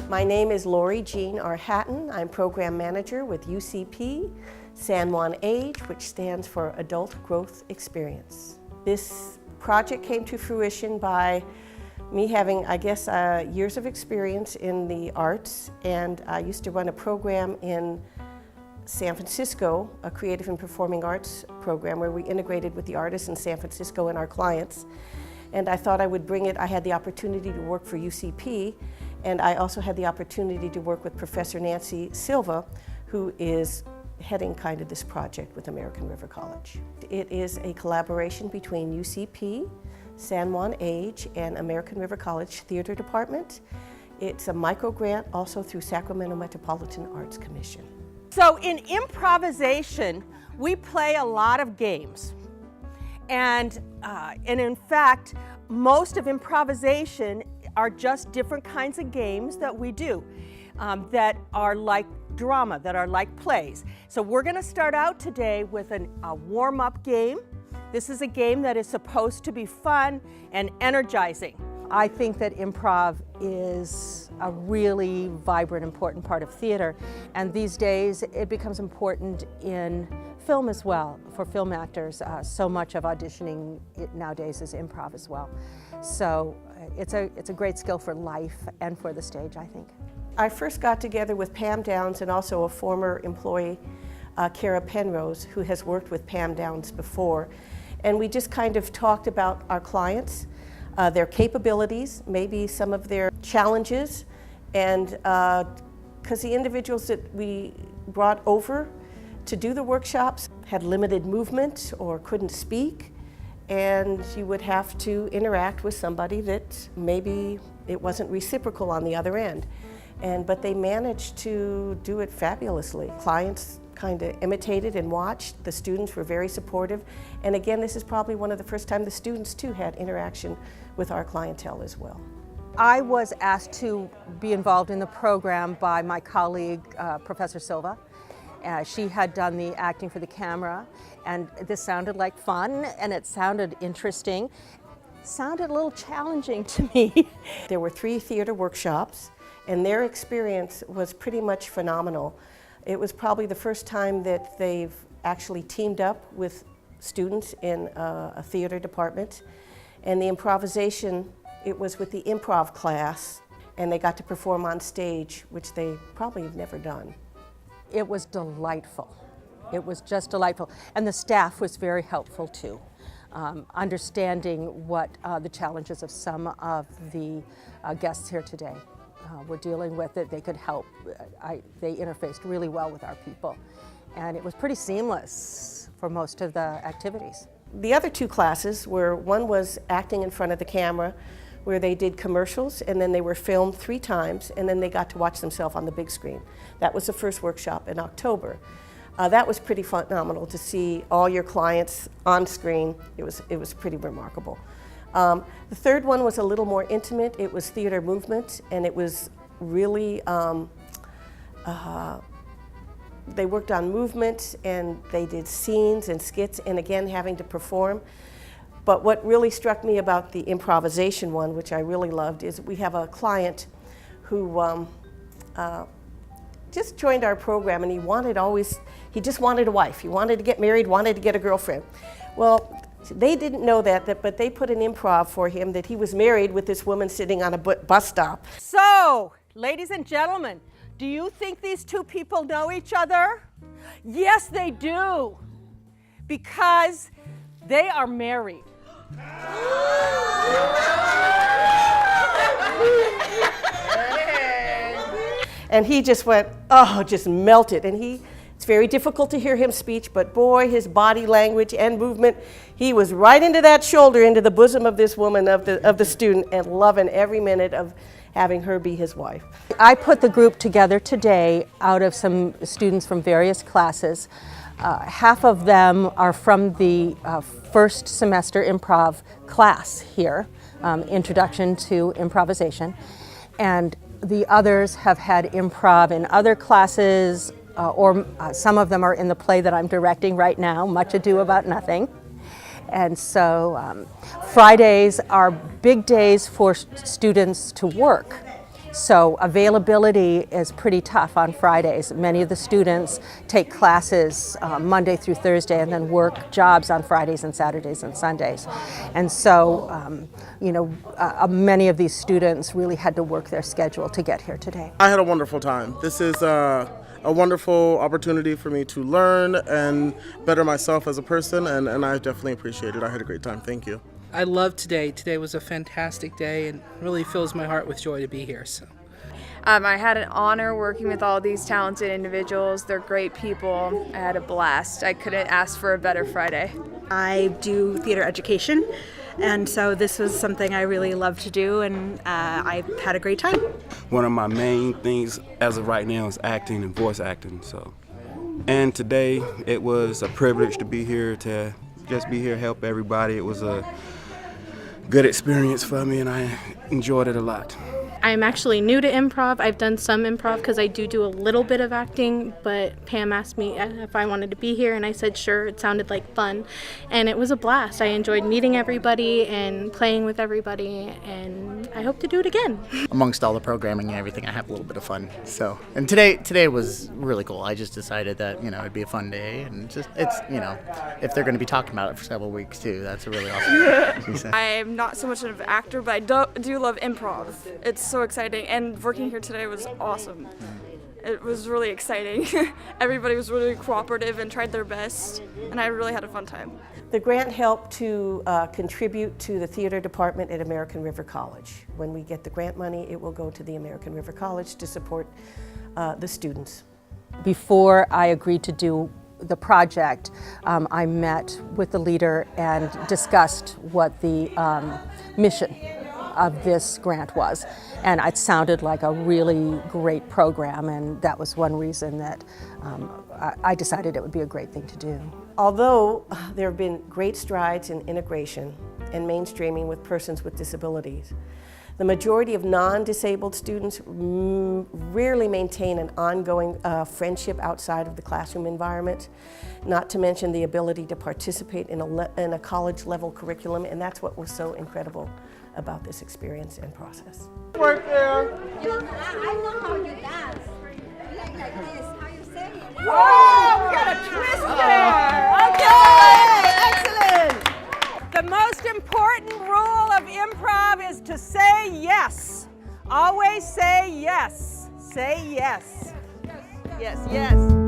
My name is Lori Jean R. Hatton. I'm Program Manager with UCP, San Juan AGE, which stands for Adult Growth Experience. This project came to fruition by me having, I guess, years of experience in the arts, and I used to run a program in San Francisco, a creative and performing arts program where we integrated with the artists in San Francisco and our clients. And I thought I would bring it. I had the opportunity to work for UCP, and I also had the opportunity to work with Professor Nancy Silva, who is heading kind of this project with American River College. It is a collaboration between UCP, San Juan AGE, and American River College Theater Department. It's a micro grant also through Sacramento Metropolitan Arts Commission. So in improvisation, we play a lot of games. And in fact, most of improvisation are just different kinds of games that we do that are like drama, that are like plays. So we're going to start out today with a warm-up game. This is a game that is supposed to be fun and energizing. I think that improv is a really vibrant, important part of theater, and these days it becomes important in film as well, for film actors. So much of auditioning nowadays is improv as well. So it's a great skill for life and for the stage, I think. I first got together with Pam Downs and also a former employee, Kara Penrose, who has worked with Pam Downs before, and we just kind of talked about our clients, their capabilities, maybe some of their challenges, and because the individuals that we brought over to do the workshops had limited movement or couldn't speak, and you would have to interact with somebody that maybe it wasn't reciprocal on the other end. But they managed to do it fabulously. Clients kind of imitated and watched. The students were very supportive. And again, this is probably one of the first time the students too had interaction with our clientele as well. I was asked to be involved in the program by my colleague, Professor Silva. She had done the acting for the camera, and this sounded like fun, and it sounded interesting. Sounded a little challenging to me. There were 3 theater workshops, and their experience was pretty much phenomenal. It was probably the first time that they've actually teamed up with students in a theater department. And the improvisation, it was with the improv class, and they got to perform on stage, which they probably have never done. It was delightful. It was just delightful. And the staff was very helpful too, understanding what the challenges of some of the guests here today were dealing with, that they could help. They interfaced really well with our people. And it was pretty seamless for most of the activities. The other 2 classes were, one was acting in front of the camera, where they did commercials, and then they were filmed 3 times, and then they got to watch themselves on the big screen. That was the first workshop in October. That was pretty phenomenal to see all your clients on screen. It was pretty remarkable. The third one was a little more intimate. It was theater movement, and it was really, they worked on movement, and they did scenes and skits, and again, having to perform. But what really struck me about the improvisation one, which I really loved, is we have a client who just joined our program, and he just wanted a wife. He wanted to get married, wanted to get a girlfriend. Well, they didn't know that, but they put an improv for him that he was married with this woman sitting on a bus stop. So, ladies and gentlemen, do you think these 2 people know each other? Yes, they do, because they are married. And he just went, oh, just melted. And it's very difficult to hear him speak, but boy, his body language and movement, he was right into that shoulder, into the bosom of this woman, of the student, and loving every minute of having her be his wife. I put the group together today out of some students from various classes. Half of them are from the first semester improv class here, Introduction to Improvisation, and the others have had improv in other classes, or some of them are in the play that I'm directing right now, Much Ado About Nothing. And so Fridays are big days for students to work. So availability is pretty tough on Fridays. Many of the students take classes Monday through Thursday and then work jobs on Fridays and Saturdays and Sundays. And so, many of these students really had to work their schedule to get here today. I had a wonderful time. This is a wonderful opportunity for me to learn and better myself as a person, and I definitely appreciate it. I had a great time. Thank you. I loved today. Today was a fantastic day and really fills my heart with joy to be here. So, I had an honor working with all these talented individuals. They're great people. I had a blast. I couldn't ask for a better Friday. I do theater education, and so this was something I really love to do, and I had a great time. One of my main things as of right now is acting and voice acting. And today it was a privilege to be here, to just be here, help everybody. It was a good experience for me, and I enjoyed it a lot. I'm actually new to improv. I've done some improv because I do a little bit of acting, but Pam asked me if I wanted to be here, and I said sure. It sounded like fun, and it was a blast. I enjoyed meeting everybody and playing with everybody, and I hope to do it again. Amongst all the programming and everything, I have a little bit of fun. So, and today was really cool. I just decided that it'd be a fun day, and if they're going to be talking about it for several weeks too, that's a really awesome. I'm not so much of an actor, but I do love improv. It's so exciting, and working here today was awesome. It was really exciting. Everybody was really cooperative and tried their best, and I really had a fun time. The grant helped to contribute to the theater department at American River College. When we get the grant money, it will go to the American River College to support the students. Before I agreed to do the project, I met with the leader and discussed what the mission of this grant was, and it sounded like a really great program, and that was one reason that I decided it would be a great thing to do. Although there have been great strides in integration and mainstreaming with persons with disabilities, the majority of non-disabled students rarely maintain an ongoing friendship outside of the classroom environment, not to mention the ability to participate in a college-level curriculum, and that's what was so incredible about this experience and process. Work there. I know how you dance. Like this, how you say it. Whoa, we got a twist there. Okay, excellent. The most important rule of improv is to say yes. Always say yes. Say yes. Yes, yes.